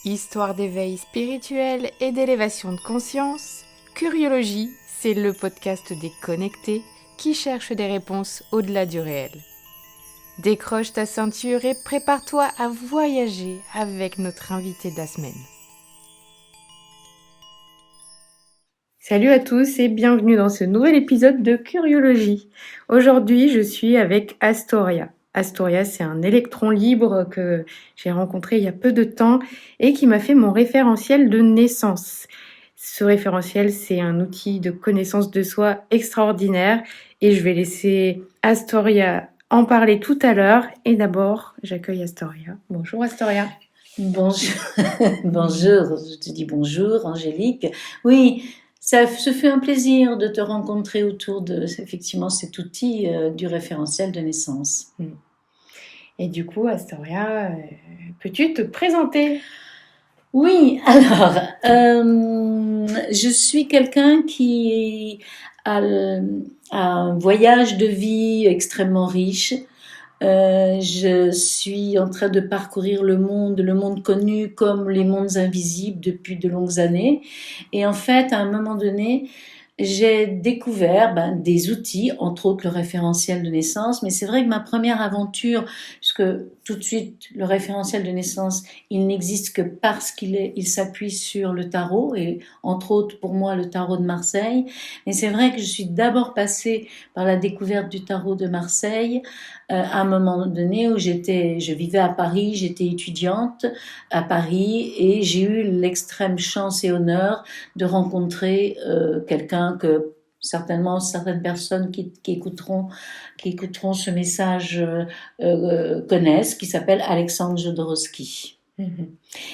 Histoire d'éveil spirituel et d'élévation de conscience, Curiologie, c'est le podcast des connectés qui cherchent des réponses au-delà du réel. Décroche ta ceinture et prépare-toi à voyager avec notre invité de la semaine. Salut à tous et bienvenue dans ce nouvel épisode de Curiologie. Aujourd'hui, je suis avec Astoria. Astoria, c'est un électron libre que j'ai rencontré il y a peu de temps et qui m'a fait mon référentiel de naissance. Ce référentiel, c'est un outil de connaissance de soi extraordinaire et je vais laisser Astoria en parler tout à l'heure. Et d'abord, j'accueille Astoria. Bonjour Astoria. Bonjour, bonjour, je te dis bonjour Angélique. Oui, ça se fait un plaisir de te rencontrer autour de effectivement cet outil du référentiel de naissance. Et du coup, Astoria, peux-tu te présenter ? Oui, alors, je suis quelqu'un qui a un voyage de vie extrêmement riche. Je suis en train de parcourir le monde connu comme les mondes invisibles depuis de longues années. Et en fait, à un moment donné, j'ai découvert des outils, entre autres le référentiel de naissance, mais c'est vrai que ma première aventure, puisque tout de suite le référentiel de naissance, il n'existe que parce il s'appuie sur le tarot, et entre autres pour moi le tarot de Marseille, mais c'est vrai que je suis d'abord passée par la découverte du tarot de Marseille, à un moment donné où je vivais à Paris, j'étais étudiante à Paris, et j'ai eu l'extrême chance et honneur de rencontrer quelqu'un que certainement certaines personnes qui écouteront ce message connaissent, qui s'appelle Alexandre Jodorowsky.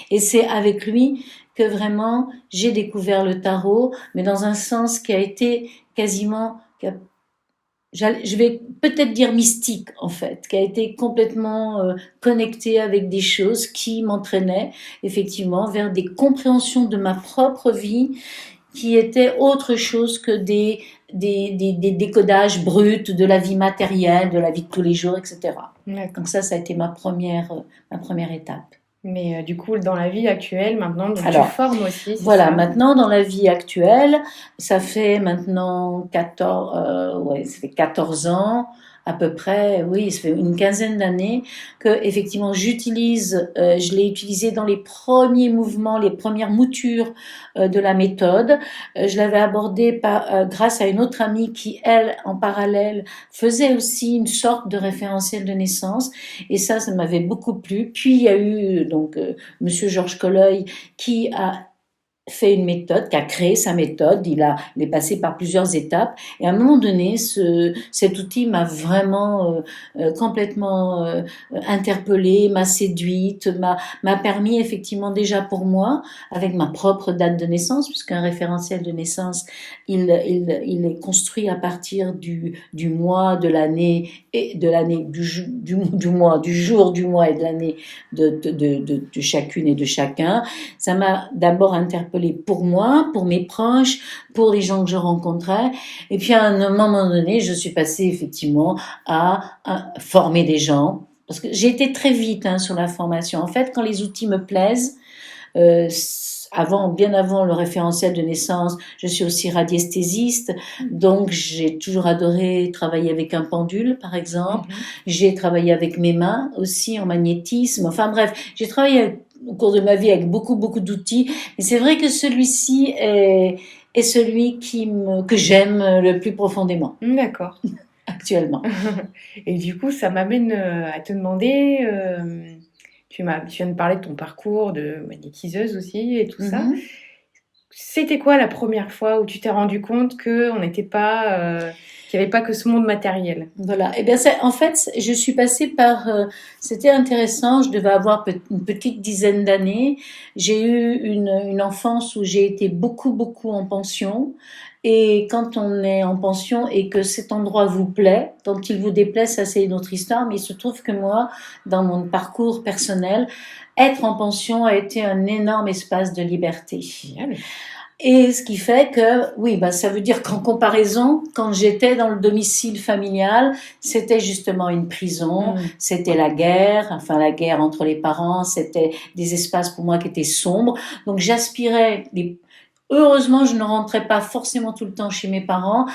Et c'est avec lui que vraiment j'ai découvert le tarot, mais dans un sens qui a été quasiment, je vais peut-être dire mystique en fait, qui a été complètement connecté avec des choses qui m'entraînaient effectivement vers des compréhensions de ma propre vie qui étaient autre chose que des décodages bruts de la vie matérielle, de la vie de tous les jours, etc. D'accord. Donc ça a été ma première étape. Mais du coup, dans la vie actuelle, maintenant, donc Alors, tu formes aussi, c'est voilà, ça ? maintenant, dans la vie actuelle, ça fait maintenant 14 ans, à peu près, oui, ça fait une quinzaine d'années que, effectivement, je l'ai utilisé dans les premiers mouvements, les premières moutures de la méthode. Je l'avais abordé grâce à une autre amie qui, elle, en parallèle, faisait aussi une sorte de référentiel de naissance. Et ça m'avait beaucoup plu. Puis, il y a eu, donc, Monsieur Georges Colleuil, qui a fait une méthode, qui a créé sa méthode, il est passé par plusieurs étapes, et à un moment donné, cet outil m'a vraiment complètement interpellée, m'a séduite, m'a permis effectivement déjà pour moi, avec ma propre date de naissance, puisqu'un référentiel de naissance, il est construit à partir du mois, de l'année, et de l'année, du mois, du jour, du mois et de l'année de chacune et de chacun. Ça m'a d'abord interpellée pour moi, pour mes proches, pour les gens que je rencontrais. Et puis à un moment donné, je suis passée effectivement à former des gens. Parce que j'ai été très vite sur la formation. En fait, quand les outils me plaisent, bien avant le référentiel de naissance, je suis aussi radiesthésiste, donc j'ai toujours adoré travailler avec un pendule, par exemple. J'ai travaillé avec mes mains aussi en magnétisme. Enfin bref, j'ai travaillé au cours de ma vie avec beaucoup d'outils, mais c'est vrai que celui-ci est celui que j'aime le plus profondément. D'accord. Actuellement. Et du coup, ça m'amène à te demander, tu viens de parler de ton parcours de magnétiseuse aussi et tout ça. C'était quoi la première fois où tu t'es rendu compte qu'on n'était pas, qu'il n'y avait pas que ce monde matériel ? Voilà. Et bien, en fait, je suis passée par. C'était intéressant. Je devais avoir une petite dizaine d'années. J'ai eu une enfance où j'ai été beaucoup en pension. Et quand on est en pension et que cet endroit vous plaît, quand il vous déplaît, ça c'est une autre histoire. Mais il se trouve que moi, dans mon parcours personnel, être en pension a été un énorme espace de liberté. Et ce qui fait que, oui, bah, ça veut dire qu'en comparaison, quand j'étais dans le domicile familial, c'était justement une prison, c'était la guerre, enfin la guerre entre les parents, c'était des espaces pour moi qui étaient sombres. Donc heureusement, je ne rentrais pas forcément tout le temps chez mes parents.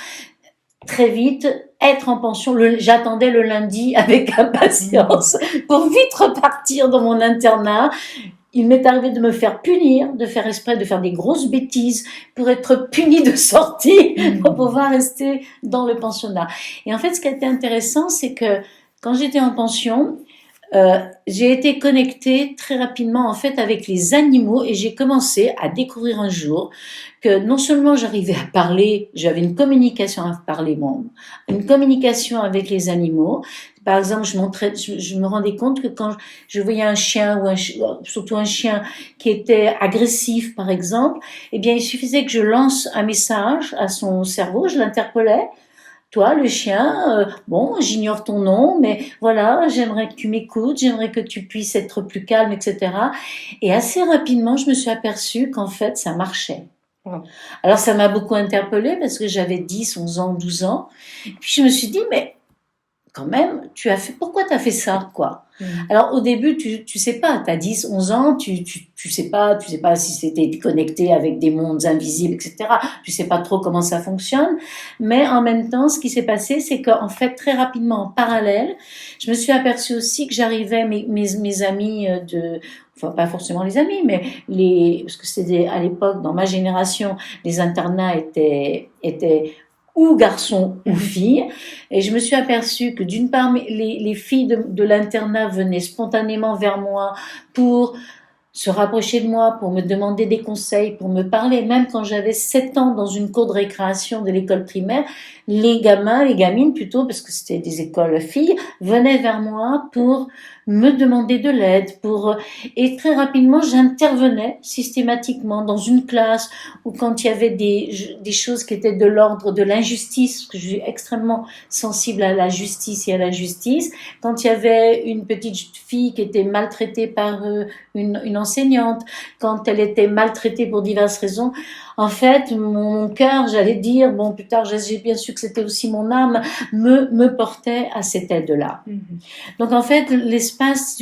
Très vite, être en pension, j'attendais le lundi avec impatience pour vite repartir dans mon internat. Il m'est arrivé de me faire punir, de faire exprès, de faire des grosses bêtises pour être puni de sortie, pour pouvoir rester dans le pensionnat. Et en fait, ce qui a été intéressant, c'est que quand j'étais en pension, j'ai été connectée très rapidement en fait avec les animaux et j'ai commencé à découvrir un jour que non seulement j'arrivais à parler, j'avais une communication à parler, une communication avec les animaux. Par exemple, je me rendais compte que quand je voyais un chien surtout un chien qui était agressif, par exemple, eh bien, il suffisait que je lance un message à son cerveau, je l'interpellais. Toi, le chien, bon, j'ignore ton nom, mais voilà, j'aimerais que tu m'écoutes, j'aimerais que tu puisses être plus calme, etc. Et assez rapidement, je me suis aperçue qu'en fait, ça marchait. Alors, ça m'a beaucoup interpellée parce que j'avais 10, 11 ans, 12 ans. Puis, je me suis dit, mais quand même, pourquoi tu as fait ça, quoi? Alors, au début, tu sais pas, tu as 10, 11 ans, tu sais pas si c'était connecté avec des mondes invisibles, etc. Tu sais pas trop comment ça fonctionne. Mais en même temps, ce qui s'est passé, c'est qu'en fait, très rapidement, en parallèle, je me suis aperçue aussi que j'arrivais, mes amis enfin, pas forcément les amis, mais parce que c'était à l'époque, dans ma génération, les internats étaient ou garçons ou filles. Et je me suis aperçue que d'une part, les filles de l'internat venaient spontanément vers moi pour se rapprocher de moi, pour me demander des conseils, pour me parler. Même quand j'avais 7 ans dans une cour de récréation de l'école primaire, les gamines plutôt, parce que c'était des écoles filles, venaient vers moi pour me demander de l'aide, et très rapidement, j'intervenais systématiquement dans une classe où quand il y avait des choses qui étaient de l'ordre de l'injustice, parce que je suis extrêmement sensible à la justice et à l'injustice, quand il y avait une petite fille qui était maltraitée par une enseignante, quand elle était maltraitée pour diverses raisons, en fait, mon cœur, j'allais dire, bon, plus tard, j'ai bien su que c'était aussi mon âme, me portait à cette aide-là. Donc, en fait, l'espace,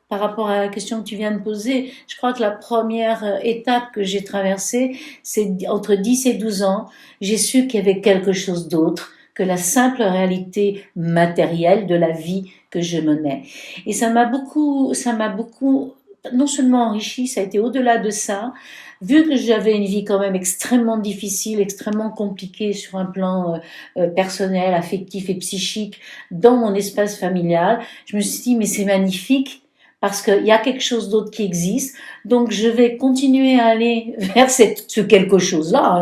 par rapport à la question que tu viens de poser, je crois que la première étape que j'ai traversée, c'est entre 10 et 12 ans, j'ai su qu'il y avait quelque chose d'autre que la simple réalité matérielle de la vie que je menais. Et ça m'a beaucoup, non seulement enrichi, ça a été au-delà de ça. Vu que j'avais une vie quand même extrêmement difficile, extrêmement compliquée sur un plan personnel, affectif et psychique dans mon espace familial, je me suis dit mais c'est magnifique parce qu'il y a quelque chose d'autre qui existe, donc je vais continuer à aller vers ce quelque chose-là.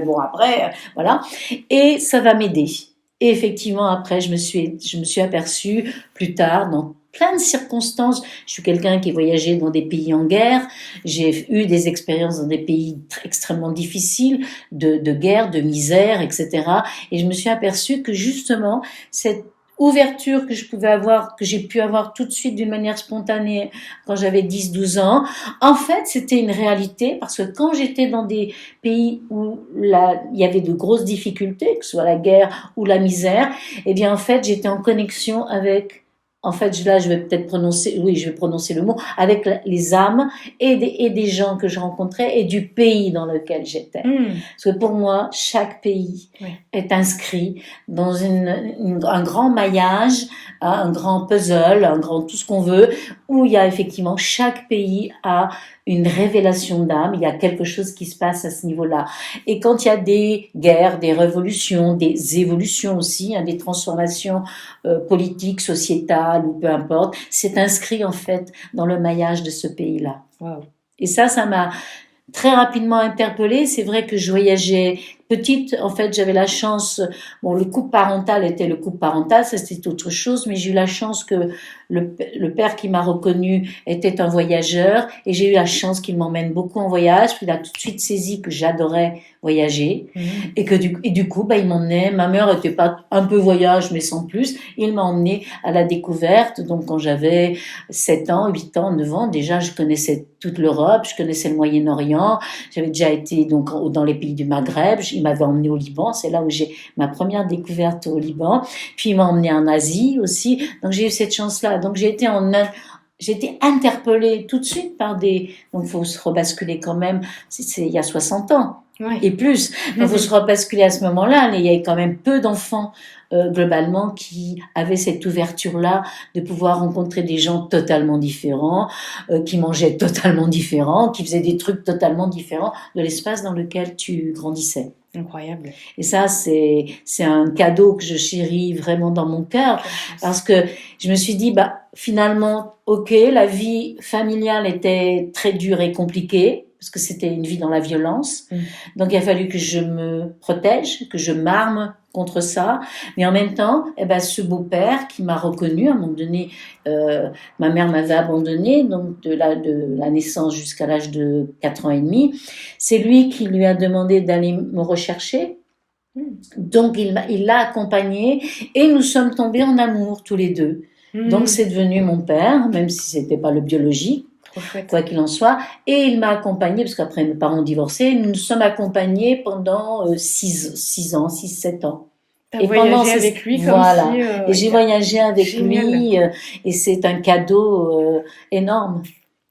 Bon après, voilà, et ça va m'aider. Et effectivement après je me suis aperçue plus tard dans plein de circonstances. Je suis quelqu'un qui a voyagé dans des pays en guerre. J'ai eu des expériences dans des pays extrêmement difficiles, de guerre, de misère, etc. Et je me suis aperçue que justement, cette ouverture que j'ai pu avoir tout de suite d'une manière spontanée quand j'avais 10, 12 ans, en fait, c'était une réalité parce que quand j'étais dans des pays où il y avait de grosses difficultés, que ce soit la guerre ou la misère, eh bien, en fait, j'étais en connexion avec là, je vais prononcer le mot, avec les âmes et des gens que je rencontrais et du pays dans lequel j'étais. Parce que pour moi, chaque pays est inscrit dans un grand maillage, un grand puzzle, un grand tout ce qu'on veut, où il y a effectivement, chaque pays a une révélation d'âme, il y a quelque chose qui se passe à ce niveau-là. Et quand il y a des guerres, des révolutions, des évolutions aussi, des transformations politiques, sociétales ou peu importe, c'est inscrit en fait dans le maillage de ce pays-là. Wow. Et ça m'a très rapidement interpellée. C'est vrai que je voyageais petite, en fait, j'avais la chance, bon, le couple parental était le couple parental, ça c'était autre chose, mais j'ai eu la chance que le père qui m'a reconnue était un voyageur, et j'ai eu la chance qu'il m'emmène beaucoup en voyage, puis il a tout de suite saisi que j'adorais voyager, et du coup, il m'emmenait, ma mère était pas un peu voyage, mais sans plus, il m'a emmené à la découverte, donc quand j'avais 7 ans, 8 ans, 9 ans, déjà je connaissais toute l'Europe, je connaissais le Moyen-Orient, j'avais déjà été donc dans les pays du Maghreb, il m'avait emmené au Liban, c'est là où j'ai ma première découverte au Liban, puis il m'a emmené en Asie aussi, donc j'ai eu cette chance-là, donc j'ai été interpellée tout de suite par donc faut se rebasculer quand même, c'est il y a 60 ans. Ouais. Et plus, il faut se rebasculer à ce moment-là, il y avait quand même peu d'enfants globalement qui avaient cette ouverture-là de pouvoir rencontrer des gens totalement différents, qui mangeaient totalement différents, qui faisaient des trucs totalement différents de l'espace dans lequel tu grandissais. Incroyable. Et ça, c'est un cadeau que je chéris vraiment dans mon cœur, parce que je me suis dit, finalement, ok, la vie familiale était très dure et compliquée, parce que c'était une vie dans la violence. Donc, il a fallu que je me protège, que je m'arme contre ça. Mais en même temps, ce beau-père qui m'a reconnue, à un moment donné, ma mère m'avait abandonnée, donc de la naissance jusqu'à l'âge de 4 ans et demi. C'est lui qui lui a demandé d'aller me rechercher. Donc, il l'a accompagné et nous sommes tombés en amour tous les deux. Donc, c'est devenu mon père, même si c'était pas le biologique. Quoi qu'il en soit, et il m'a accompagnée, parce qu'après mes parents ont divorcé, nous nous sommes accompagnés pendant 6-7 ans. Et voyagé avec lui comme voilà. Si, et j'ai voyagé avec génial. lui, et c'est un cadeau énorme.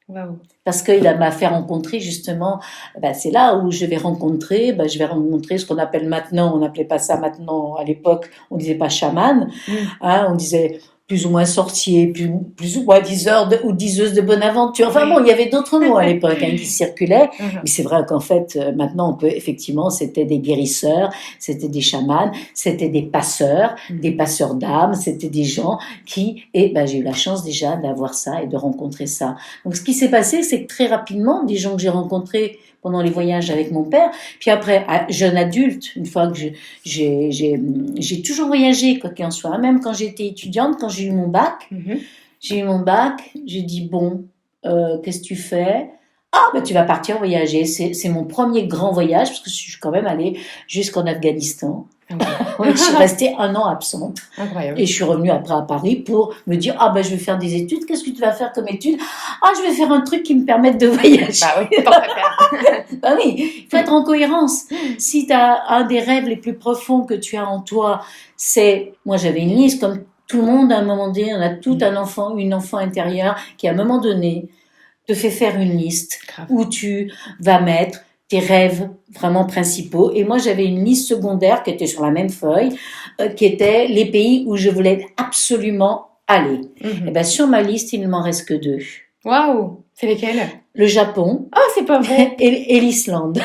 Wow. Parce qu'il m'a fait rencontrer justement, c'est là où je vais rencontrer ce qu'on appelle maintenant, on n'appelait pas ça maintenant, à l'époque, on disait pas chaman, on disait plus ou moins sorcier, plus ou moins diseur ou diseuse de bonne aventure. Enfin bon, il y avait d'autres mots à l'époque qui circulaient. Mais c'est vrai qu'en fait, maintenant, on peut effectivement, c'était des guérisseurs, c'était des chamans, c'était des passeurs d'âmes, c'était des gens qui, j'ai eu la chance déjà d'avoir ça et de rencontrer ça. Donc, ce qui s'est passé, c'est que très rapidement, des gens que j'ai rencontrés pendant les voyages avec mon père, puis après, jeune adulte, une fois que j'ai toujours voyagé, quoi qu'il en soit, même quand j'étais étudiante, quand j'ai eu mon bac, j'ai dit, bon, qu'est-ce que tu fais ? Tu vas partir voyager. C'est mon premier grand voyage, parce que je suis quand même allée jusqu'en Afghanistan. Je suis restée 1 an absente. Incroyable. Et je suis revenue après à Paris pour me dire, je vais faire des études. Qu'est-ce que tu vas faire comme études ? Je vais faire un truc qui me permette de voyager. Oui, il faut être en cohérence. Si tu as un des rêves les plus profonds que tu as en toi, moi j'avais une liste, comme tout le monde à un moment donné, on a tout un enfant, une enfant intérieure qui à un moment donné te fait faire une liste où tu vas mettre tes rêves vraiment principaux. Et moi, j'avais une liste secondaire qui était sur la même feuille, qui était les pays où je voulais absolument aller. Et sur ma liste, il ne m'en reste que 2. Waouh, c'est lesquels ? Le Japon. C'est pas vrai. et l'Islande.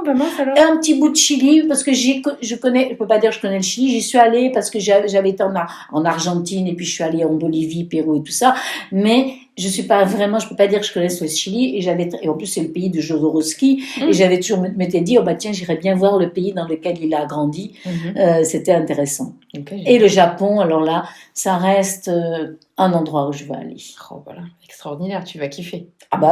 Mince alors. Et un petit bout de Chili, parce que je peux pas dire que je connais le Chili, j'y suis allée parce que j'avais été en Argentine, et puis je suis allée en Bolivie, Pérou et tout ça, mais je peux pas dire que je connaisse le Chili, et en plus c'est le pays de Jodorowsky, et j'avais toujours m'étais dit, tiens, j'irais bien voir le pays dans lequel il a grandi, c'était intéressant. Et le Japon, alors là, ça reste un endroit où je veux aller. Voilà, extraordinaire, tu vas kiffer.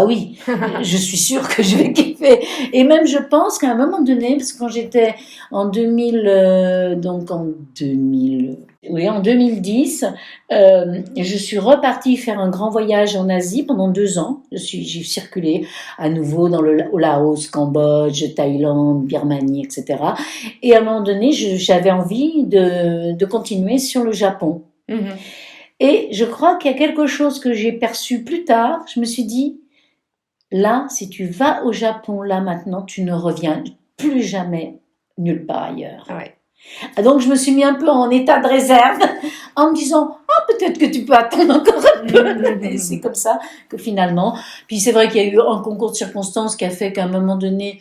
Oui, je suis sûre que je vais kiffer. Et même, je pense qu'à un moment donné, parce que quand j'étais en 2010, je suis repartie faire un grand voyage en Asie pendant 2 ans. J'ai circulé à nouveau au Laos, Cambodge, Thaïlande, Birmanie, etc. Et à un moment donné, j'avais envie de continuer sur le Japon. Et je crois qu'il y a quelque chose que j'ai perçu plus tard. Je me suis dit, là, si tu vas au Japon, là, maintenant, tu ne reviens plus jamais nulle part ailleurs. Donc, je me suis mis un peu en état de réserve en me disant, peut-être que tu peux attendre encore un peu. Et c'est comme ça que finalement, puis c'est vrai qu'il y a eu un concours de circonstances qui a fait qu'à un moment donné,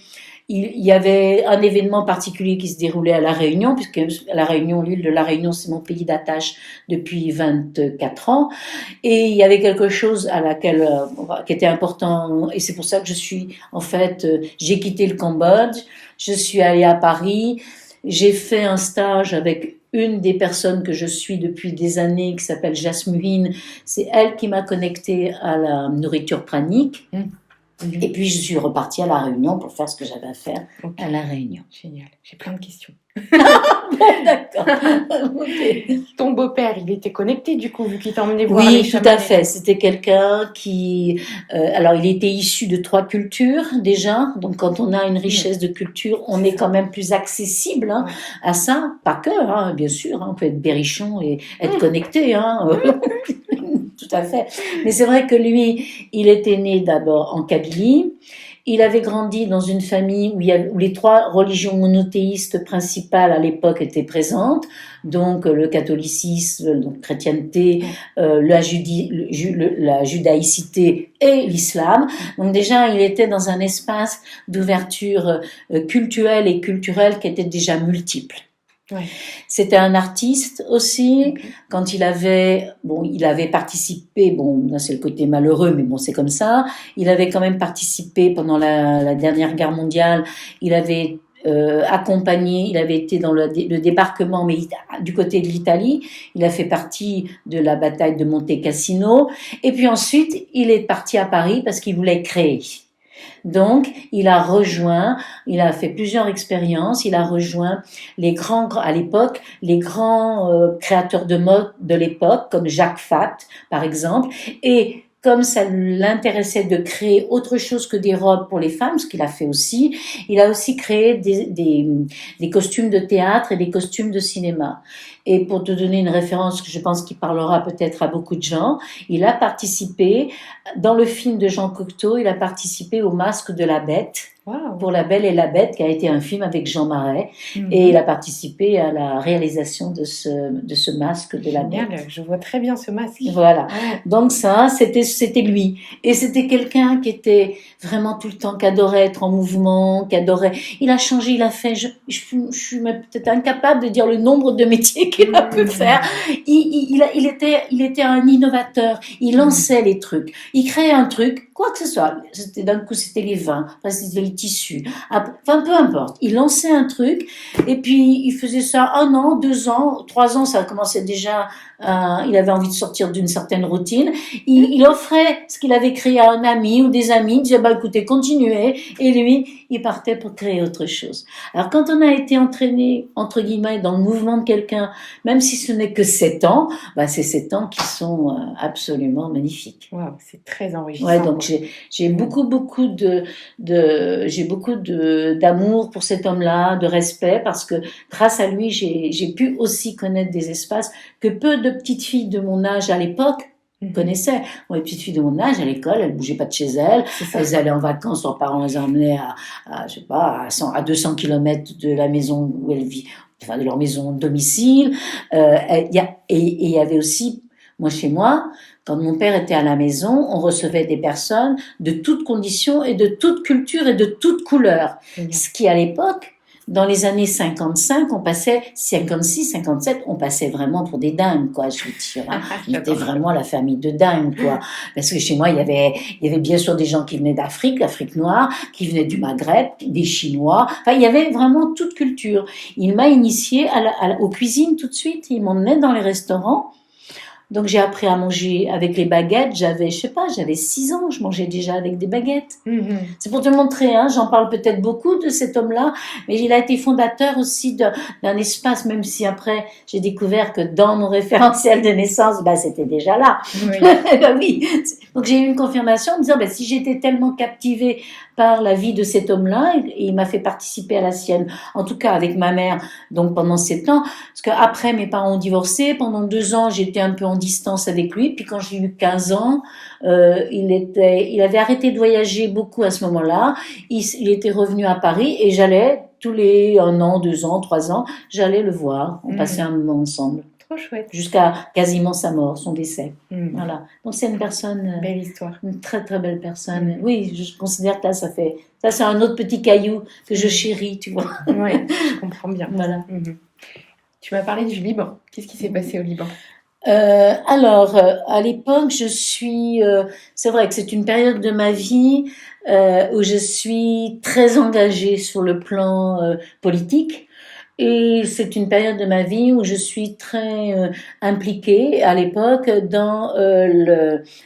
il y avait un événement particulier qui se déroulait à La Réunion, puisque La Réunion, l'île de La Réunion, c'est mon pays d'attache depuis 24 ans. Et il y avait quelque chose qui était important, et c'est pour ça que j'ai quitté le Cambodge, je suis allée à Paris, j'ai fait un stage avec une des personnes que je suis depuis des années, qui s'appelle Jasmine. C'est elle qui m'a connectée à la nourriture pranique. Et puis je suis repartie à La Réunion pour faire ce que j'avais à faire à La Réunion. Génial, j'ai plein de questions. Bon, d'accord. Okay. Ton beau-père, il était connecté du coup, vu qu'il t'a emmené voir les Oui, tout à fait. C'était quelqu'un qui... alors, il était issu de 3 cultures déjà. Donc, quand on a une richesse de culture, on est quand même plus accessible à ça. Pas que, bien sûr. On peut être berrichon et être connecté. Tout à fait. Mais c'est vrai que lui, il était né d'abord en Kabylie. Il avait grandi dans une famille où les 3 religions monothéistes principales à l'époque étaient présentes, donc le catholicisme, donc chrétienté, la judaïcité et l'islam. Donc déjà, il était dans un espace d'ouverture culturelle et culturelle qui était déjà multiple. Ouais. C'était un artiste aussi. Quand il avait participé, là c'est le côté malheureux, mais bon, c'est comme ça. Il avait quand même participé pendant la dernière guerre mondiale. Il avait accompagné, il avait été dans le débarquement, mais du côté de l'Italie. Il a fait partie de la bataille de Monte Cassino. Et puis ensuite, il est parti à Paris parce qu'il voulait créer. Donc, il a fait plusieurs expériences, il a rejoint à l'époque, les grands créateurs de mode de l'époque, comme Jacques Fath, par exemple, et comme ça l'intéressait de créer autre chose que des robes pour les femmes, ce qu'il a fait aussi, il a aussi créé des costumes de théâtre et des costumes de cinéma. Et pour te donner une référence que je pense qui parlera peut-être à beaucoup de gens, il a participé, dans le film de Jean Cocteau, il a participé au Masque de la Bête. Wow. Pour La Belle et la Bête, qui a été un film avec Jean Marais, et il a participé à la réalisation de ce masque de la Bête. Je vois très bien ce masque. Voilà. Donc ça, c'était lui. Et c'était quelqu'un qui était vraiment tout le temps, qui adorait être en mouvement, qui adorait... Il a changé, il a fait... Je suis peut-être incapable de dire le nombre de métiers qu'il a pu faire. Il était un innovateur. Il lançait les trucs. Il créait un truc, quoi que ce soit. D'un coup, c'était les vins. Après, c'était les tissus. Enfin, peu importe. Il lançait un truc. Et puis, il faisait ça 1 an, 2 ans, 3 ans. Ça commençait déjà... il avait envie de sortir d'une certaine routine. Il offrait ce qu'il avait créé à un ami ou des amis. Il disait, écoutez, continuez. Et lui, il partait pour créer autre chose. Alors, quand on a été entraîné, entre guillemets, dans le mouvement de quelqu'un, même si ce n'est que 7 ans, c'est 7 ans qui sont absolument magnifiques. Wow, c'est très enrichissant. Ouais, donc j'ai beaucoup d'amour pour cet homme-là, de respect, parce que grâce à lui, j'ai pu aussi connaître des espaces que peu de petites filles de mon âge à l'époque connaissaient. Moi, les petites filles de mon âge à l'école, elles bougeaient pas de chez elles. Elles allaient en vacances, leurs parents les emmenaient à 200 km de la maison où elles vivent, enfin de leur maison de domicile. Il y avait aussi, moi chez moi, quand mon père était à la maison, on recevait des personnes de toutes conditions et de toute culture et de toutes couleurs. Ce qui à l'époque, dans les années 55, on passait 56, 57, on passait vraiment pour des dingues, quoi. Je veux dire, on était vraiment la famille de dingues, quoi. Parce que chez moi, il y avait bien sûr des gens qui venaient d'Afrique noire, qui venaient du Maghreb, des Chinois. Enfin, il y avait vraiment toute culture. Il m'a initiée aux cuisines tout de suite. Il m'emmenait dans les restaurants. Donc, j'ai appris à manger avec les baguettes. J'avais 6 ans, je mangeais déjà avec des baguettes. C'est pour te montrer, j'en parle peut-être beaucoup de cet homme-là, mais il a été fondateur aussi d'un espace, même si après, j'ai découvert que dans mon référentiel de naissance, c'était déjà là. Oui. Oui. Donc, j'ai eu une confirmation en me disant, si j'étais tellement captivée par la vie de cet homme-là, et il m'a fait participer à la sienne, en tout cas avec ma mère, donc pendant 7 ans, parce qu'après mes parents ont divorcé, pendant 2 ans j'étais un peu en distance avec lui, puis quand j'ai eu 15 ans, il avait arrêté de voyager beaucoup à ce moment-là, il était revenu à Paris et j'allais tous les 1 an, 2 ans, 3 ans, j'allais le voir, on passait un moment ensemble. Trop chouette. jusqu'à quasiment sa mort, son décès. Mm. Voilà. Donc c'est une personne, Belle histoire. une très très belle personne. Oui, je considère que là, ça c'est un autre petit caillou que je chéris, tu vois. Oui, je comprends bien. Voilà. Mhm. Tu m'as parlé du Liban. Qu'est-ce qui s'est passé au Liban? Alors, à l'époque, c'est vrai que c'est une période de ma vie où je suis très engagée sur le plan politique. Et c'est une période de ma vie où je suis très impliquée à l'époque dans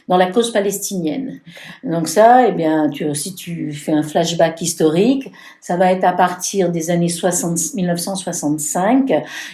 la cause palestinienne. Donc ça, eh bien, si tu fais un flashback historique, ça va être à partir des années 1965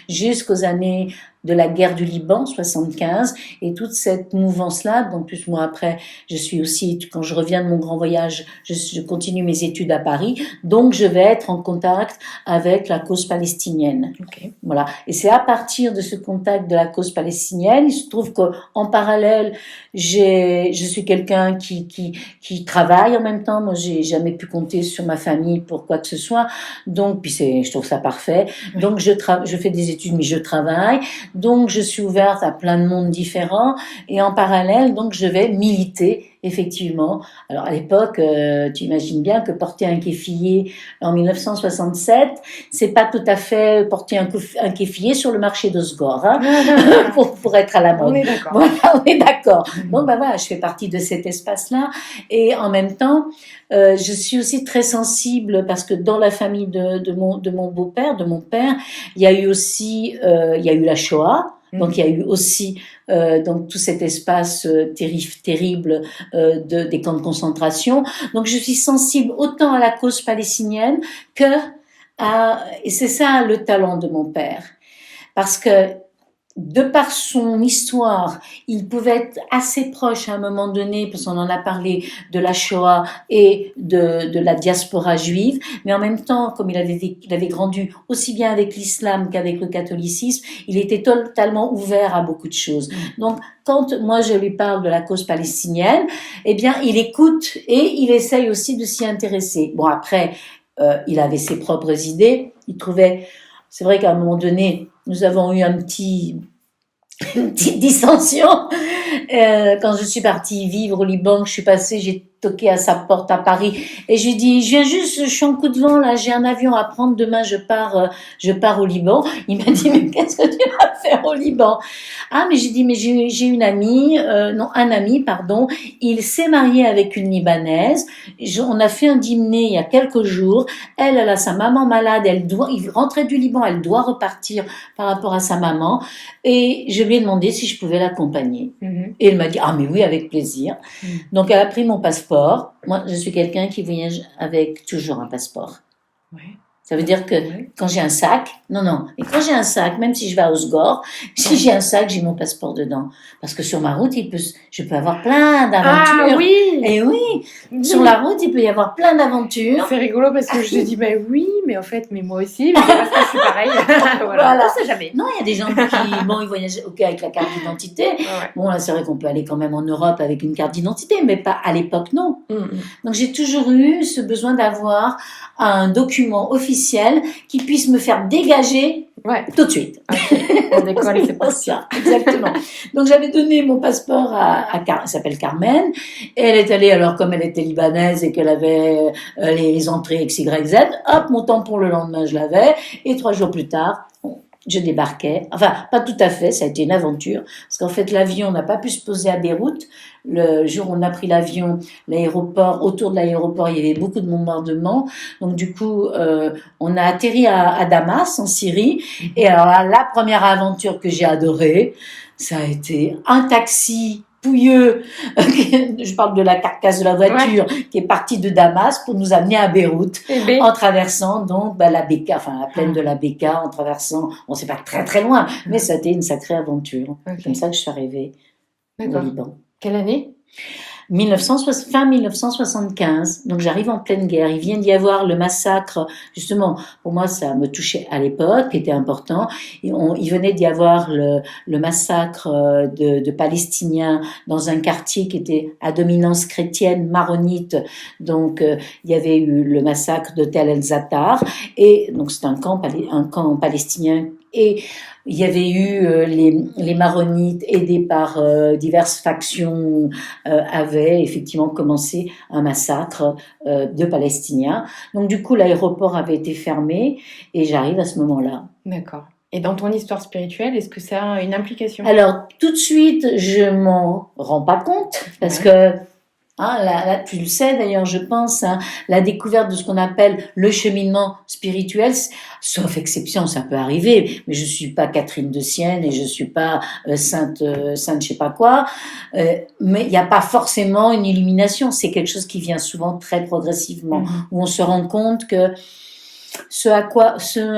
jusqu'aux années de la guerre du Liban, 75, et toute cette mouvance-là. Donc, plus moi, après, je suis aussi, quand je reviens de mon grand voyage, je continue mes études à Paris, donc je vais être en contact avec la cause palestinienne. Okay. Voilà. Et c'est à partir de ce contact de la cause palestinienne, il se trouve qu'en parallèle, je suis quelqu'un qui travaille en même temps. Moi, j'ai jamais pu compter sur ma famille pour quoi que ce soit. Donc, puis je trouve ça parfait. Oui. Donc, je fais des études, mais je travaille. Donc, je suis ouverte à plein de mondes différents. Et en parallèle, donc, je vais militer, effectivement. Alors, à l'époque, tu imagines bien que porter un kéfier en 1967, c'est pas tout à fait porter un kéfier sur le marché de Sgor, hein, pour être à la mode. On est d'accord. Voilà, on est d'accord. Donc, ben voilà, je fais partie de cet espace-là. Et en même temps, je suis aussi très sensible parce que dans la famille de mon beau-père, de mon père, il y a eu aussi, il y a eu la Shoah. Donc il y a eu aussi donc tout cet espace terrible des camps de concentration. Donc je suis sensible autant à la cause palestinienne et c'est ça le talent de mon père, parce que de par son histoire, il pouvait être assez proche à un moment donné, parce qu'on en a parlé, de la Shoah et de la diaspora juive, mais en même temps, comme il avait grandi aussi bien avec l'islam qu'avec le catholicisme, il était totalement ouvert à beaucoup de choses. Donc, quand moi je lui parle de la cause palestinienne, eh bien, il écoute et il essaye aussi de s'y intéresser. Bon, après, il avait ses propres idées, il trouvait... C'est vrai qu'à un moment donné, nous avons eu une petite dissension. Quand je suis partie vivre au Liban, je suis passée, j'ai toqué à sa porte à Paris et je lui dis, je suis en coup de vent là, j'ai un avion à prendre, demain je pars au Liban. Il m'a dit, mais qu'est-ce que tu vas faire au Liban? Ah, mais j'ai dit, mais j'ai une amie, un ami, pardon, il s'est marié avec une Libanaise, on a fait un dîner il y a quelques jours, elle a sa maman malade, il rentrait du Liban, elle doit repartir par rapport à sa maman, et je lui ai demandé si je pouvais l'accompagner. Et elle m'a dit, ah mais oui, avec plaisir. Donc elle a pris mon passeport. Moi, je suis quelqu'un qui voyage avec toujours un passeport. Ouais. Ça veut dire que quand j'ai un sac, et quand j'ai un sac, même si je vais à Osgore, si j'ai un sac, j'ai mon passeport dedans. Parce que sur ma route, je peux avoir plein d'aventures. Ah oui! Et oui, sur la route, il peut y avoir plein d'aventures. C'est rigolo parce que je te dis, oui, mais en fait, mais moi aussi, mais c'est parce que je suis pareil. Voilà. On sait jamais. Non, il y a des gens ils voyagent avec la carte d'identité. Ouais. Bon, là, c'est vrai qu'on peut aller quand même en Europe avec une carte d'identité, mais pas à l'époque, non. Donc, j'ai toujours eu ce besoin d'avoir un document officiel qui puisse me faire dégager tout de suite. Okay. On décolle, c'est pas ça. Exactement. Donc, j'avais donné mon passeport elle s'appelle Carmen, et elle est allée, alors comme elle était libanaise et qu'elle avait les entrées X, Y, Z, hop, mon tampon le lendemain, je l'avais, et 3 jours plus tard, je débarquais. Enfin, pas tout à fait, ça a été une aventure, parce qu'en fait, l'avion n'a pas pu se poser à Beyrouth. Le jour où on a pris l'avion, autour de l'aéroport, il y avait beaucoup de bombardements. Donc, du coup, on a atterri à Damas, en Syrie. Et alors là, la première aventure que j'ai adorée, ça a été un taxi pouilleux, je parle de la carcasse de la voiture, qui est partie de Damas pour nous amener à Beyrouth, en traversant donc la Bekaa, enfin la plaine de la Bekaa, en traversant, c'est pas très très loin, mais ça a été une sacrée aventure. C'est comme ça que je suis arrivée au Liban. Quelle année? Fin 1975, donc j'arrive en pleine guerre. Il vient d'y avoir le massacre, justement, pour moi ça me touchait à l'époque, qui était important. Il venait d'y avoir le massacre de Palestiniens dans un quartier qui était à dominance chrétienne, maronite. Donc il y avait eu le massacre de Tel el-Zatar, et donc c'est un camp palestinien. Et il y avait eu les Maronites aidés par diverses factions avaient effectivement commencé un massacre de Palestiniens. Donc du coup, l'aéroport avait été fermé et j'arrive à ce moment-là. D'accord. Et dans ton histoire spirituelle, est-ce que ça a une implication? Alors tout de suite, je m'en rends pas compte parce Ouais. que là, tu le sais d'ailleurs, je pense, la découverte de ce qu'on appelle le cheminement spirituel, sauf exception, ça peut arriver, mais je suis pas Catherine de Sienne et je suis pas sainte je sais pas quoi, mais il n'y a pas forcément une illumination, c'est quelque chose qui vient souvent très progressivement, où on se rend compte que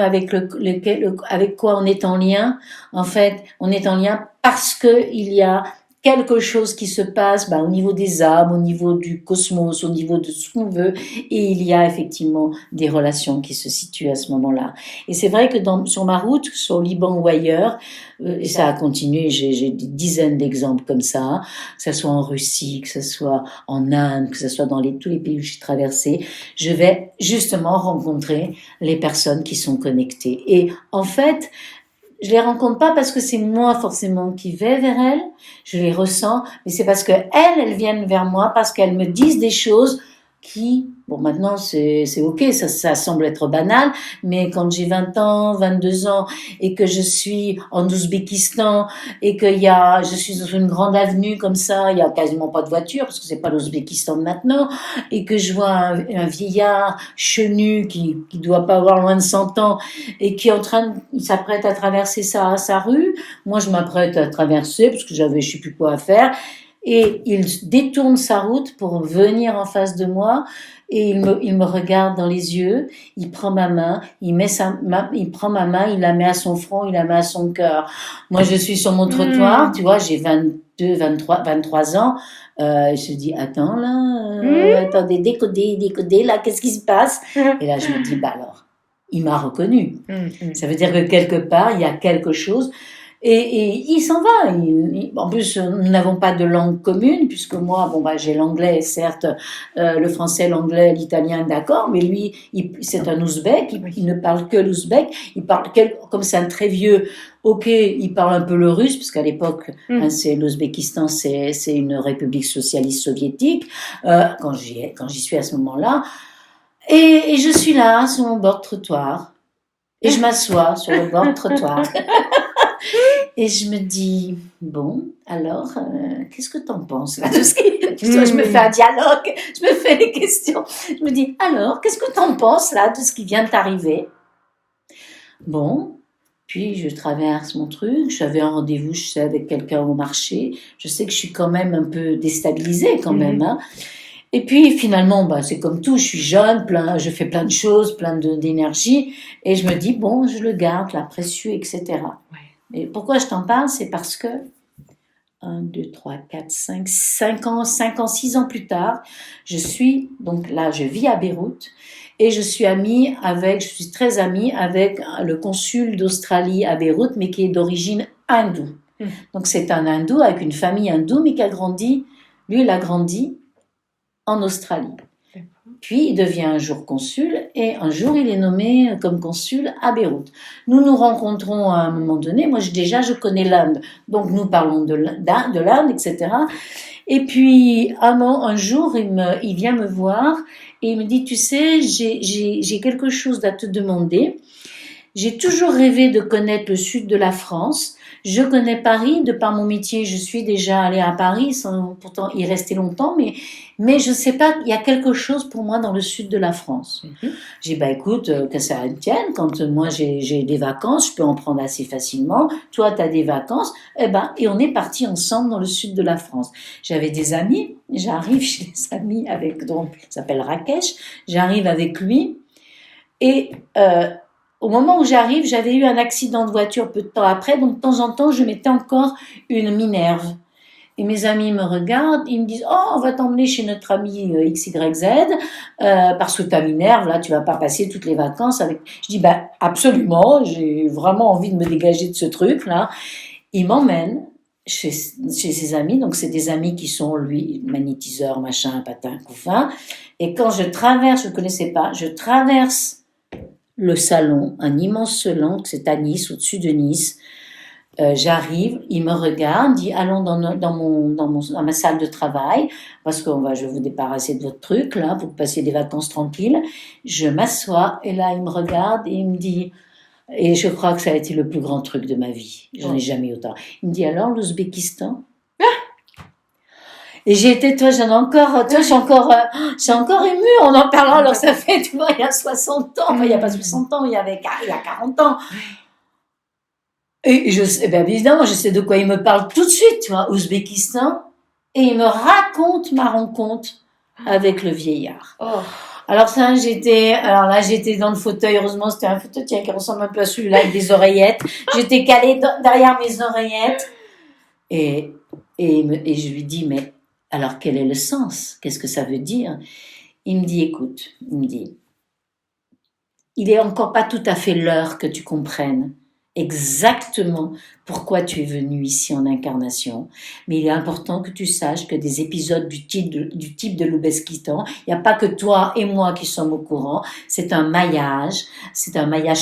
avec quoi on est en lien, en fait, on est en lien parce que il y a quelque chose qui se passe au niveau des âmes, au niveau du cosmos, au niveau de ce qu'on veut, et il y a effectivement des relations qui se situent à ce moment-là. Et c'est vrai que sur ma route, que ce soit au Liban ou ailleurs, et ça a continué, j'ai des dizaines d'exemples comme ça, que ce soit en Russie, que ce soit en Inde, que ce soit dans tous les pays où j'ai traversé, je vais justement rencontrer les personnes qui sont connectées. Et en fait, je les rencontre pas parce que c'est moi forcément qui vais vers elles, je les ressens, mais c'est parce que elles viennent vers moi, parce qu'elles me disent des choses qui, bon maintenant c'est ok, ça semble être banal, mais quand j'ai 20 ans, 22 ans, et que je suis en Ouzbékistan, et que je suis dans une grande avenue comme ça, il y a quasiment pas de voiture, parce que c'est pas l'Ouzbékistan de maintenant, et que je vois un vieillard chenu qui doit pas avoir loin de 100 ans, et qui est il s'apprête à traverser sa rue, moi je m'apprête à traverser, parce que je sais plus quoi à faire, et il détourne sa route pour venir en face de moi et il me regarde dans les yeux, il prend ma main, il prend ma main, il la met à son front, il la met à son cœur. Moi, je suis sur mon trottoir, tu vois, j'ai 23 ans. Je dis, attends là, attendez, décodez, là, qu'est-ce qui se passe? Et là, je me dis, alors, il m'a reconnu. Ça veut dire que quelque part, il y a quelque chose. Et il s'en va. En plus, nous n'avons pas de langue commune, puisque moi, j'ai l'anglais, certes, le français, l'anglais, l'italien, d'accord, mais lui, c'est un ouzbek, il ne parle que l'ouzbek, comme c'est un très vieux, ok, il parle un peu le russe, parce qu'à l'époque, c'est l'Ouzbékistan, c'est une république socialiste soviétique, quand j'y suis à ce moment-là, et je suis là, sur mon bord de trottoir, et je m'assois sur le bord de trottoir. Et je me dis, bon, alors, qu'est-ce que t'en penses là de ce qui... Je me fais un dialogue, je me fais des questions. Je me dis, alors, qu'est-ce que t'en penses là de ce qui vient de t'arriver? Bon, puis je traverse mon truc, j'avais un rendez-vous, je sais, avec quelqu'un au marché. Je sais que je suis quand même un peu déstabilisée quand même, hein. Et puis finalement, c'est comme tout, je suis jeune, je fais plein de choses, plein d'énergie, et je me dis, bon, je le garde, là, précieux, etc. Ouais. Et pourquoi je t'en parle? C'est parce que 1, 2, 3, 4, 5 ans, 6 ans plus tard, donc là, je vis à Beyrouth et je suis très amie avec le consul d'Australie à Beyrouth, mais qui est d'origine hindoue. Donc c'est un hindou avec une famille hindoue, mais il a grandi en Australie. Puis il devient un jour consul et un jour il est nommé comme consul à Beyrouth. Nous nous rencontrons à un moment donné, moi je connais l'Inde, donc nous parlons de l'Inde, etc. Et puis un jour il vient me voir et il me dit, tu sais, j'ai quelque chose à te demander. J'ai toujours rêvé de connaître le sud de la France. Je connais Paris, de par mon métier, je suis déjà allée à Paris, sans pourtant y rester longtemps, mais je sais pas, il y a quelque chose pour moi dans le sud de la France. J'ai dit, écoute, que ça tienne, quand moi j'ai des vacances, je peux en prendre assez facilement, toi tu as des vacances, et on est partis ensemble dans le sud de la France. J'avais des amis, j'arrive chez des amis donc, il s'appelle Rakesh, j'arrive avec lui, et au moment où j'arrive, j'avais eu un accident de voiture peu de temps après, donc de temps en temps, je mettais encore une minerve. Et mes amis me regardent, ils me disent « Oh, on va t'emmener chez notre ami XYZ, parce que ta minerve, là, tu vas pas passer toutes les vacances avec... » Je dis « Absolument, j'ai vraiment envie de me dégager de ce truc-là. » Ils m'emmènent chez ses amis, donc c'est des amis qui sont, lui, magnétiseurs, machin, patin, couffin. Et quand je traverse, je ne connaissais pas, je traverse le salon, un immense salon, c'est à Nice, au-dessus de Nice. J'arrive, il me regarde, dit allons dans ma salle de travail parce que je vais vous débarrasser de votre truc là, pour passer des vacances tranquilles. Je m'assois et là il me regarde et il me dit, et je crois que ça a été le plus grand truc de ma vie. J'en ai jamais eu autant. Il me dit alors l'Ouzbékistan. Et j'ai été, toi, je suis encore émue en en parlant. Alors ça fait, tu vois, il y a 60 ans, enfin il y a pas 60 ans, il y a 40 ans. Et ben évidemment, je sais de quoi il me parle tout de suite, tu vois, Ouzbékistan, et il me raconte ma rencontre avec le vieillard. Oh. Alors j'étais dans le fauteuil, heureusement c'était un fauteuil qui ressemble un peu à celui-là avec des oreillettes. J'étais calée derrière mes oreillettes, et je lui dis, mais alors quel est le sens? Qu'est-ce que ça veut dire? Il me dit, écoute, il est encore pas tout à fait l'heure que tu comprennes exactement pourquoi tu es venu ici en incarnation, mais il est important que tu saches que des épisodes du type de l'Ouzbékistan, il n'y a pas que toi et moi qui sommes au courant, c'est un maillage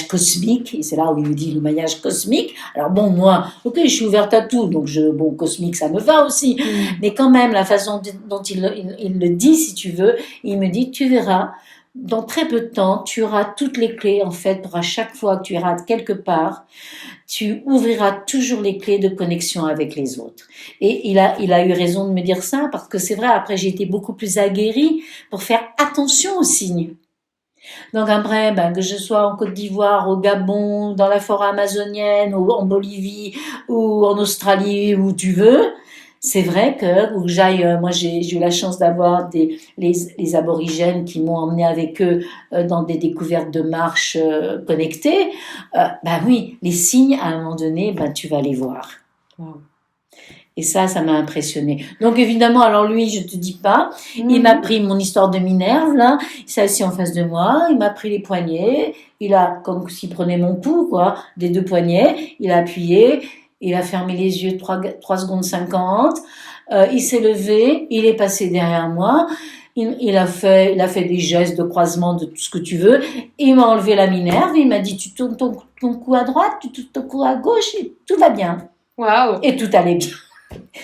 cosmique, et c'est là où il me dit le maillage cosmique. Alors bon, moi, ok, je suis ouverte à tout, donc cosmique, ça me va aussi, mais quand même, la façon dont il le dit, si tu veux, il me dit, tu verras, dans très peu de temps, tu auras toutes les clés, en fait, pour à chaque fois que tu iras quelque part, tu ouvriras toujours les clés de connexion avec les autres. Et il a eu raison de me dire ça, parce que c'est vrai, après, j'ai été beaucoup plus aguerrie pour faire attention aux signes. Donc après, que je sois en Côte d'Ivoire, au Gabon, dans la forêt amazonienne, ou en Bolivie, ou en Australie, où tu veux, c'est vrai que où j'aille, moi j'ai eu la chance d'avoir les aborigènes qui m'ont emmené avec eux dans des découvertes de marches connectées. Oui, les signes à un moment donné, tu vas les voir. Wow. Et ça m'a impressionné. Donc évidemment, alors lui, je te dis pas, il m'a pris mon histoire de Minerve, là, il s'est assis en face de moi, il m'a pris les poignets, il a, comme s'il prenait mon pouls, quoi, des deux poignets, il a appuyé, il a fermé les yeux 3 secondes 50, il s'est levé, il est passé derrière moi, il a fait des gestes de croisement de tout ce que tu veux, il m'a enlevé la Minerve, il m'a dit, tu tournes ton cou à droite, tu tournes ton cou à gauche, et tout va bien. Waouh. Et tout allait bien.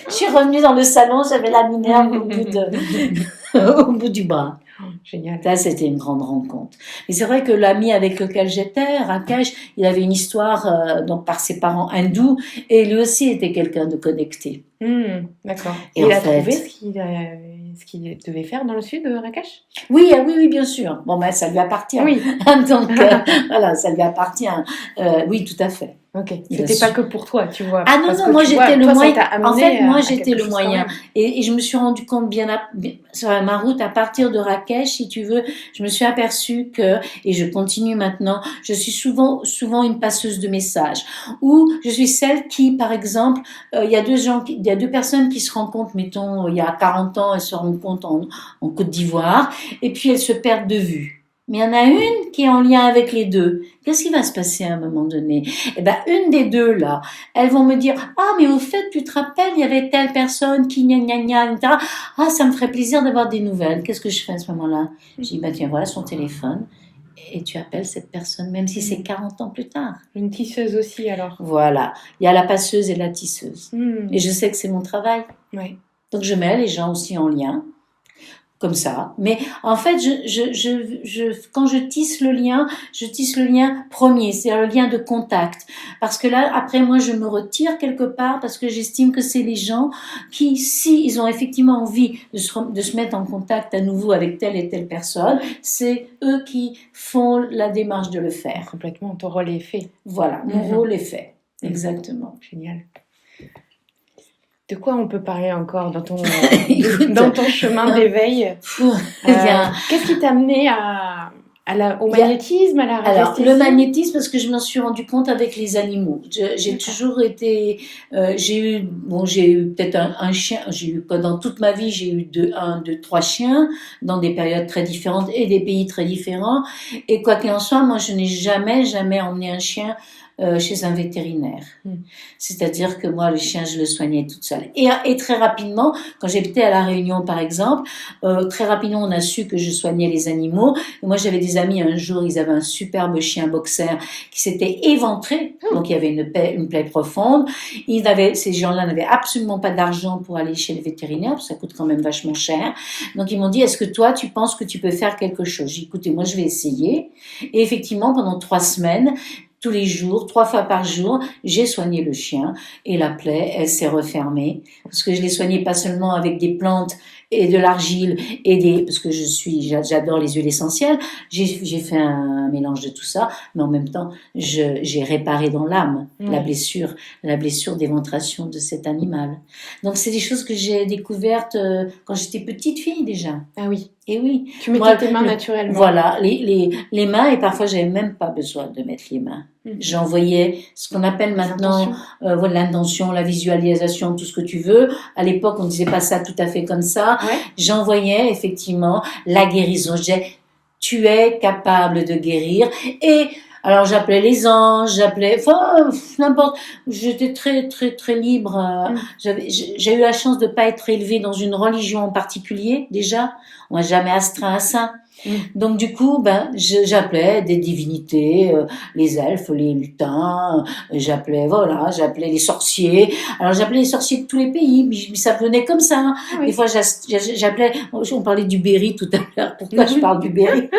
Je suis revenue dans le salon, j'avais la Minerve au bout du bras. Génial. Ça, c'était une grande rencontre. Mais c'est vrai que l'ami avec lequel j'étais, Rakesh, il avait une histoire donc par ses parents hindous, et lui aussi était quelqu'un de connecté. D'accord. Et il a trouvé ce qu'il devait faire dans le sud de Rakesh? Oui, bien sûr. Bon, ça lui appartient. Oui. Donc, voilà, ça lui appartient. Oui, tout à fait. Ok. C'était pas que pour toi, tu vois. Ah non, moi j'étais le moyen. En fait, moi j'étais le moyen. Et je me suis rendu compte sur ma route à partir de Rakesh, si tu veux, je me suis aperçue que, et je continue maintenant, je suis souvent une passeuse de messages. Ou je suis celle qui, par exemple, il y a deux personnes qui se rencontrent, mettons, il y a 40 ans, elles se rencontrent en Côte d'Ivoire, et puis elles se perdent de vue. Mais il y en a une qui est en lien avec les deux. Qu'est-ce qui va se passer à un moment donné? Une des deux, là, elles vont me dire, ah, mais au fait, tu te rappelles, il y avait telle personne qui etc. Ah, ça me ferait plaisir d'avoir des nouvelles. Qu'est-ce que je fais à ce moment-là? Je dis, tiens, voilà son téléphone. Et tu appelles cette personne, même si c'est 40 ans plus tard. Une tisseuse aussi, alors. Voilà. Il y a la passeuse et la tisseuse. Et je sais que c'est mon travail. Ouais. Donc, je mets les gens aussi en lien. Comme ça. Mais en fait, quand je tisse le lien premier, c'est-à-dire le lien de contact. Parce que là, après, moi, je me retire quelque part parce que j'estime que c'est les gens qui, si ils ont effectivement envie de se mettre en contact à nouveau avec telle et telle personne, c'est eux qui font la démarche de le faire. Complètement, ton rôle est fait. Voilà, mon rôle est fait. Exactement. Génial. De quoi on peut parler encore dans ton chemin d'éveil? Qu'est-ce qui t'a amené au magnétisme, à la radiesthésie? Alors, le magnétisme, parce que je m'en suis rendu compte avec les animaux. J'ai toujours été... j'ai eu peut-être un chien. Dans toute ma vie, j'ai eu 3 chiens, dans des périodes très différentes et des pays très différents. Et quoi qu'il en soit, moi, je n'ai jamais emmené un chien chez un vétérinaire. Mm. C'est-à-dire que moi, le chien, je le soignais toute seule. Et très rapidement, quand j'étais à La Réunion, par exemple, très rapidement, on a su que je soignais les animaux. Et moi, j'avais des amis, un jour, ils avaient un superbe chien boxer qui s'était éventré. Donc, il y avait une plaie profonde. Ces gens-là n'avaient absolument pas d'argent pour aller chez le vétérinaire, parce que ça coûte quand même vachement cher. Donc, ils m'ont dit, est-ce que toi, tu penses que tu peux faire quelque chose? J'ai dit, écoutez, moi, je vais essayer. Et effectivement, pendant 3 semaines, tous les jours, 3 fois par jour, j'ai soigné le chien et la plaie, elle s'est refermée. Parce que je l'ai soigné pas seulement avec des plantes et de l'argile parce que j'adore les huiles essentielles. J'ai fait un mélange de tout ça, mais en même temps, j'ai réparé dans l'âme la blessure d'éventration de cet animal. Donc, c'est des choses que j'ai découvertes quand j'étais petite fille déjà. Ah oui. Et oui. Tu mettais tes mains naturellement. Voilà, les mains, et parfois j'avais même pas besoin de mettre les mains. J'envoyais ce qu'on appelle maintenant l'intention, la visualisation, tout ce que tu veux. À l'époque, on disait pas ça tout à fait comme ça. Ouais. J'envoyais effectivement la guérison. Tu es capable de guérir. Et alors j'appelais les anges, n'importe. J'étais très très très libre. J'ai eu la chance de pas être élevée dans une religion en particulier déjà. On m'a jamais astreint à ça. Donc du coup, j'appelais des divinités, les elfes, les lutins, j'appelais les sorciers. Alors j'appelais les sorciers de tous les pays, mais ça venait comme ça. Oui. Des fois j'appelais, on parlait du Berry tout à l'heure. Pourquoi je parle du Berry?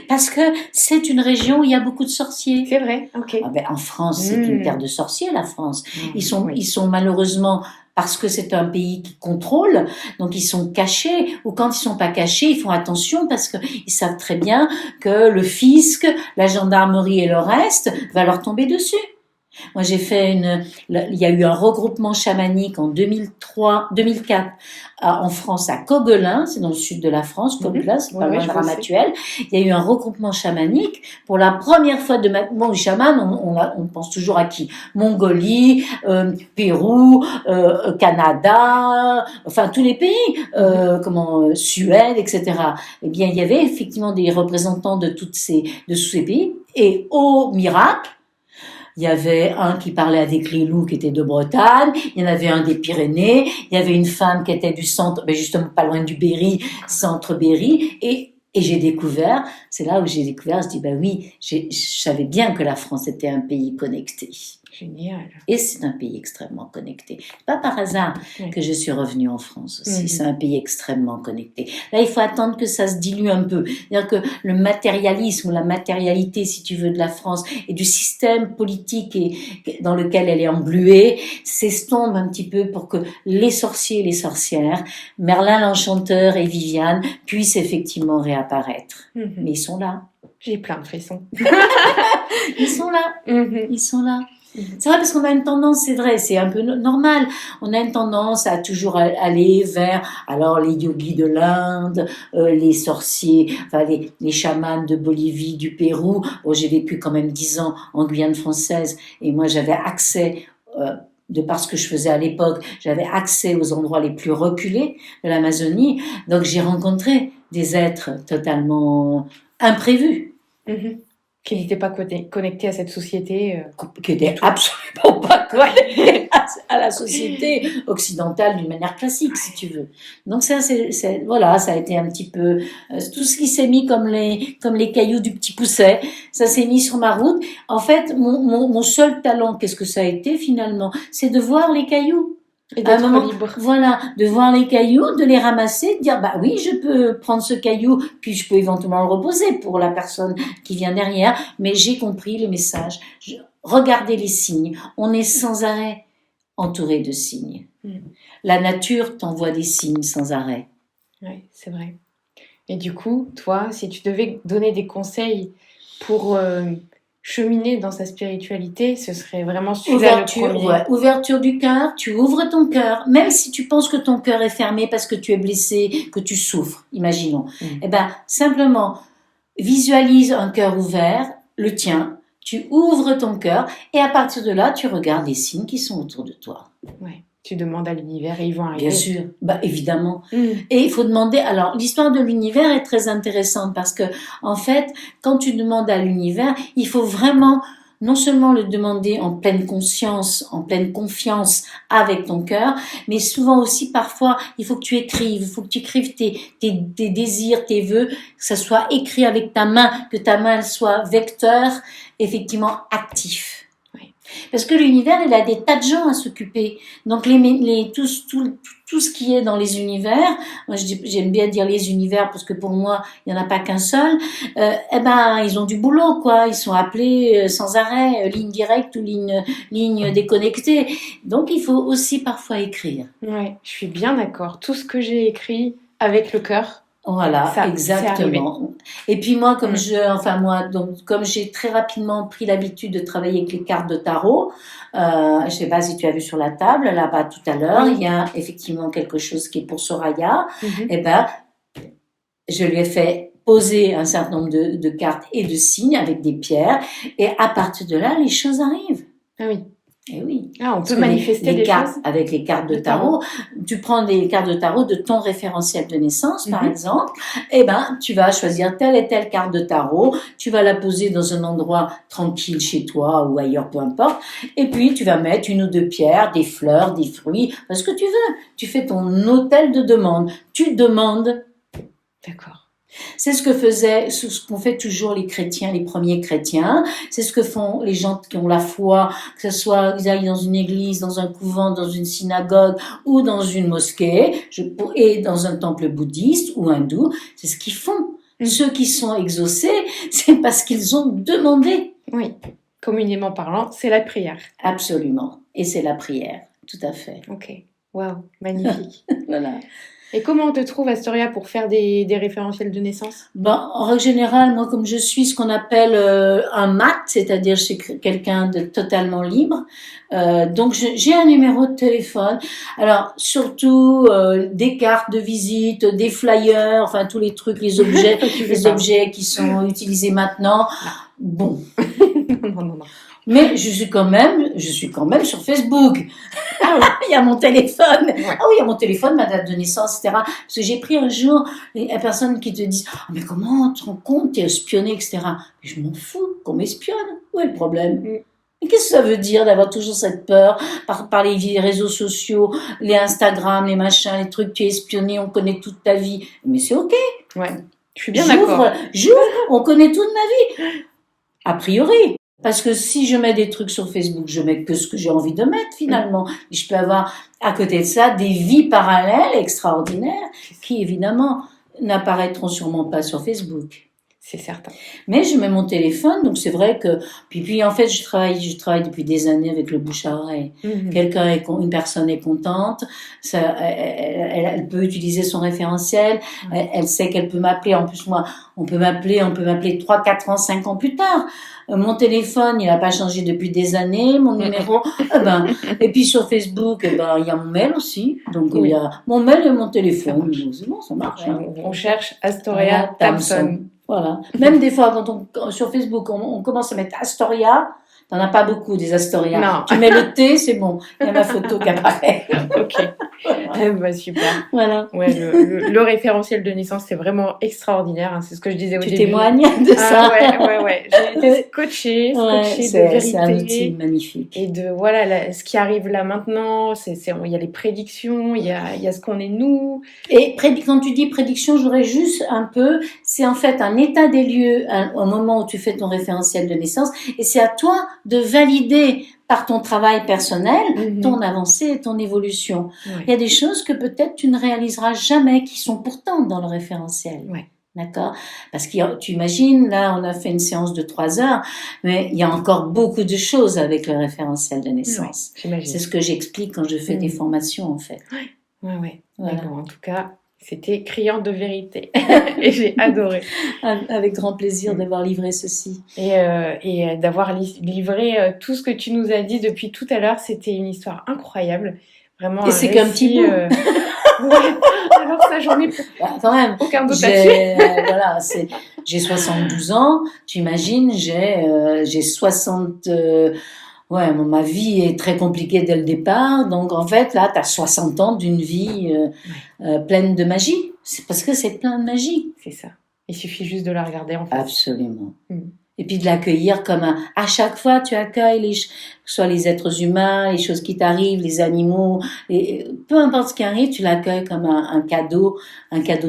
Parce que c'est une région où il y a beaucoup de sorciers. C'est vrai, ok. En France, c'est une terre de sorciers, la France. Ils sont malheureusement, parce que c'est un pays qui contrôle, donc ils sont cachés, ou quand ils sont pas cachés, ils font attention parce que ils savent très bien que le fisc, la gendarmerie et le reste va leur tomber dessus. Moi, il y a eu un regroupement chamanique en 2004 en France à Coguelin, c'est dans le sud de la France, Coguelin, c'est pas loin de Ramatuelle. Il y a eu un regroupement chamanique pour la première fois de les chamans, on pense toujours à qui? Mongolie, Pérou, Canada, enfin tous les pays, Suède, etc. Eh bien, il y avait effectivement des représentants de tous ces pays, et au miracle, il y avait un qui parlait avec les loups qui était de Bretagne, il y en avait un des Pyrénées, il y avait une femme qui était du centre, justement pas loin du Berry, centre Berry, et j'ai découvert, c'est là où j'ai découvert, je dis oui, je savais bien que la France était un pays connecté. Génial. Et c'est un pays extrêmement connecté. Pas par hasard que je suis revenue en France aussi. C'est un pays extrêmement connecté. Là, il faut attendre que ça se dilue un peu. C'est-à-dire que le matérialisme ou la matérialité, si tu veux, de la France et du système politique dans lequel elle est engluée s'estompe un petit peu pour que les sorciers et les sorcières, Merlin l'Enchanteur et Viviane, puissent effectivement réapparaître. Mais ils sont là. J'ai plein de frissons. Ils sont là. Ils sont là. C'est vrai parce qu'on a une tendance, c'est vrai, c'est un peu normal. On a une tendance à toujours aller vers, alors les yogis de l'Inde, les sorciers, enfin les chamans de Bolivie, du Pérou. Bon, j'ai vécu quand même 10 ans en Guyane française et moi j'avais accès, de par ce que je faisais à l'époque, j'avais accès aux endroits les plus reculés de l'Amazonie. Donc j'ai rencontré des êtres totalement imprévus. Qui n'était pas connecté à cette société. Qui n'était absolument pas connecté à la société occidentale d'une manière classique, si tu veux. Donc ça, ça a été un petit peu tout ce qui s'est mis comme les cailloux du petit pousset. Ça s'est mis sur ma route. En fait, mon seul talent, qu'est-ce que ça a été finalement? C'est de voir les cailloux. Et d'être libre. Voilà, de voir les cailloux, de les ramasser, de dire oui, je peux prendre ce caillou, puis je peux éventuellement le reposer pour la personne qui vient derrière, mais j'ai compris le message. Regardez les signes, on est sans arrêt entouré de signes. La nature t'envoie des signes sans arrêt. Oui, c'est vrai. Et du coup, toi, si tu devais donner des conseils pour cheminer dans sa spiritualité, ce serait vraiment celui-là le premier. Ouverture du cœur, tu ouvres ton cœur, même si tu penses que ton cœur est fermé parce que tu es blessé, que tu souffres, imaginons. Simplement, visualise un cœur ouvert, le tien, tu ouvres ton cœur et à partir de là, tu regardes les signes qui sont autour de toi. Ouais. Tu demandes à l'univers et ils vont arriver. Bien sûr, évidemment. Et il faut demander. Alors, l'histoire de l'univers est très intéressante parce que, en fait, quand tu demandes à l'univers, il faut vraiment non seulement le demander en pleine conscience, en pleine confiance avec ton cœur, mais souvent aussi parfois il faut que tu écrives, il faut que tu écrives tes désirs, tes vœux, que ça soit écrit avec ta main, que ta main elle soit vecteur, effectivement actif. Oui. Parce que l'univers, il a des tas de gens à s'occuper. Donc tout ce qui est dans les univers, moi j'aime bien dire les univers parce que pour moi il n'y en a pas qu'un seul. Eh ben ils ont du boulot quoi. Ils sont appelés sans arrêt, ligne directe ou ligne déconnectée. Donc il faut aussi parfois écrire. Ouais, je suis bien d'accord. Tout ce que j'ai écrit avec le cœur, Voilà, ça, c'est arrivé. exactement. Et puis moi, donc comme j'ai très rapidement pris l'habitude de travailler avec les cartes de tarot, je sais pas si tu as vu sur la table là-bas tout à l'heure, Oui. il y a effectivement quelque chose qui est pour Soraya. Mhm. Eh ben, je lui ai fait poser un certain nombre de cartes et de signes avec des pierres, et à partir de là, les choses arrivent. Ah oui. Eh oui. Ah, on Parce peut que manifester les des cartes, choses. avec les cartes de Le tarot. tarot, tu prends des cartes de tarot de ton référentiel de naissance, par Mhm. exemple, et ben, tu vas choisir telle et telle carte de tarot, tu vas la poser dans un endroit tranquille chez toi ou ailleurs, peu importe, et puis tu vas mettre une ou deux pierres, des fleurs, des fruits, parce que tu veux. Tu fais ton hôtel de demande. Tu demandes. D'accord. C'est ce qu'ont fait toujours les chrétiens, les premiers chrétiens. C'est ce que font les gens qui ont la foi, que ce soit qu'ils aillent dans une église, dans un couvent, dans une synagogue ou dans une mosquée, et dans un temple bouddhiste ou hindou. C'est ce qu'ils font. Ceux qui sont exaucés, c'est parce qu'ils ont demandé. Oui, communément parlant, c'est la prière. Absolument. Et c'est la prière. Tout à fait. Ok. Waouh, magnifique. Voilà. Et comment on te trouve, Astoria, pour faire des référentiels de naissance? Ben, en règle générale, moi, comme je suis ce qu'on appelle un mat, c'est-à-dire je suis quelqu'un de totalement libre, donc j'ai un numéro de téléphone. Alors, surtout des cartes de visite, des flyers, enfin tous les trucs, les objets, objets qui sont utilisés maintenant. Bon. Non. Mais je suis quand même sur Facebook. Ah oui. Il y a mon téléphone. Ouais. Ah oui, il y a mon téléphone, ma date de naissance, etc. Parce que j'ai pris un jour une personne qui te dit « Mais comment tu te rends compte, t'es espionné, etc. » Mais je m'en fous qu'on m'espionne. Où est le problème? Mais qu'est-ce que ça veut dire d'avoir toujours cette peur par les réseaux sociaux, les Instagram, les machins, les trucs, tu es espionné, on connaît toute ta vie. Mais c'est ok. Ouais, je suis bien d'accord. J'ouvre, on connaît toute ma vie. A priori. Parce que si je mets des trucs sur Facebook, je mets que ce que j'ai envie de mettre finalement. Et je peux avoir à côté de ça des vies parallèles extraordinaires qui évidemment n'apparaîtront sûrement pas sur Facebook. C'est certain. Mais je mets mon téléphone, donc c'est vrai que puis en fait je travaille depuis des années avec le bouche à oreille. Une personne est contente, elle peut utiliser son référentiel, elle sait qu'elle peut m'appeler. En plus moi, on peut m'appeler 3, 4 ans, 5 ans plus tard. Mon téléphone, il n'a pas changé depuis des années, mon numéro, et puis sur Facebook, il y a mon mail aussi. Donc il y a mon mail et mon téléphone. C'est bon, ça marche. On cherche Astoria Tamson. Voilà. Même des fois, quand sur Facebook, on commence à mettre Astoria, t'en as pas beaucoup des Astoria. Non. Tu mets le T, c'est bon. Il y a ma photo qui apparaît. Ok. Super. Voilà. Ouais, le référentiel de naissance, c'est vraiment extraordinaire. Hein. C'est ce que je disais au début. Tu témoignes de ça. Ouais. J'ai été scotchée de vérité. C'est un outil magnifique. Et de, voilà, ce qui arrive là maintenant, il y a les prédictions, il y a ce qu'on est nous. Et quand tu dis prédiction, j'aurais juste un peu, c'est en fait un état des lieux au moment où tu fais ton référentiel de naissance, et c'est à toi de valider par ton travail personnel ton avancée et ton évolution. Ouais. Il y a des choses que peut-être tu ne réaliseras jamais, qui sont pourtant dans le référentiel. Ouais. D'accord? Parce que tu imagines, là, on a fait une séance de 3 heures, mais il y a encore beaucoup de choses avec le référentiel de naissance. Ouais, c'est ce que j'explique quand je fais des formations, en fait. Ouais. Voilà. En tout cas, c'était criant de vérité. Et j'ai adoré. Avec grand plaisir d'avoir livré ceci. Et d'avoir livré tout ce que tu nous as dit depuis tout à l'heure. C'était une histoire incroyable. Vraiment. Et c'est qu'un petit bout. Ouais. Alors ça, j'en ai quand même. Aucun doute là-dessus. J'ai 72 ans. Tu imagines, j'ai 60... ma vie est très compliquée dès le départ. Donc, en fait, là, tu as 60 ans d'une vie pleine de magie. C'est parce que c'est plein de magie. C'est ça. Il suffit juste de la regarder en fait. Absolument. Et puis de l'accueillir comme à chaque fois tu accueilles que ce soit les êtres humains, les choses qui t'arrivent, les animaux, peu importe ce qui arrive, tu l'accueilles comme un cadeau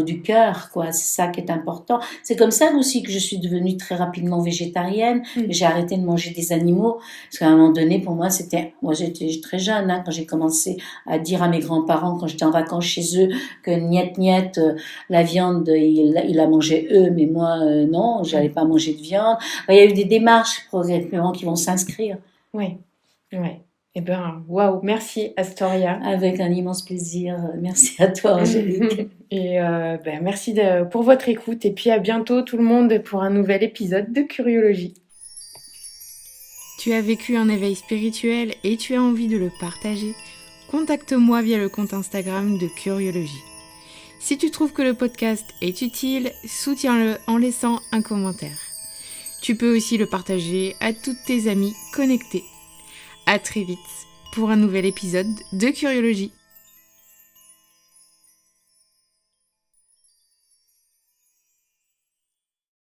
du cœur, quoi. C'est ça qui est important. C'est comme ça aussi que je suis devenue très rapidement végétarienne. J'ai arrêté de manger des animaux parce qu'à un moment donné, pour moi, moi j'étais très jeune quand j'ai commencé à dire à mes grands-parents quand j'étais en vacances chez eux que niet, la viande, il a mangé eux, mais moi non, j'allais pas manger de viande. Il y a eu des démarches progressivement qui vont s'inscrire. Oui, ouais. Eh ben, waouh, merci Astoria. Avec un immense plaisir. Merci à toi, Angélique. Et merci pour votre écoute. Et puis à bientôt tout le monde pour un nouvel épisode de Curiologie. Tu as vécu un éveil spirituel et tu as envie de le partager? Contacte-moi via le compte Instagram de Curiologie. Si tu trouves que le podcast est utile, soutiens-le en laissant un commentaire. Tu peux aussi le partager à toutes tes amies connectées. À très vite pour un nouvel épisode de Curiologie.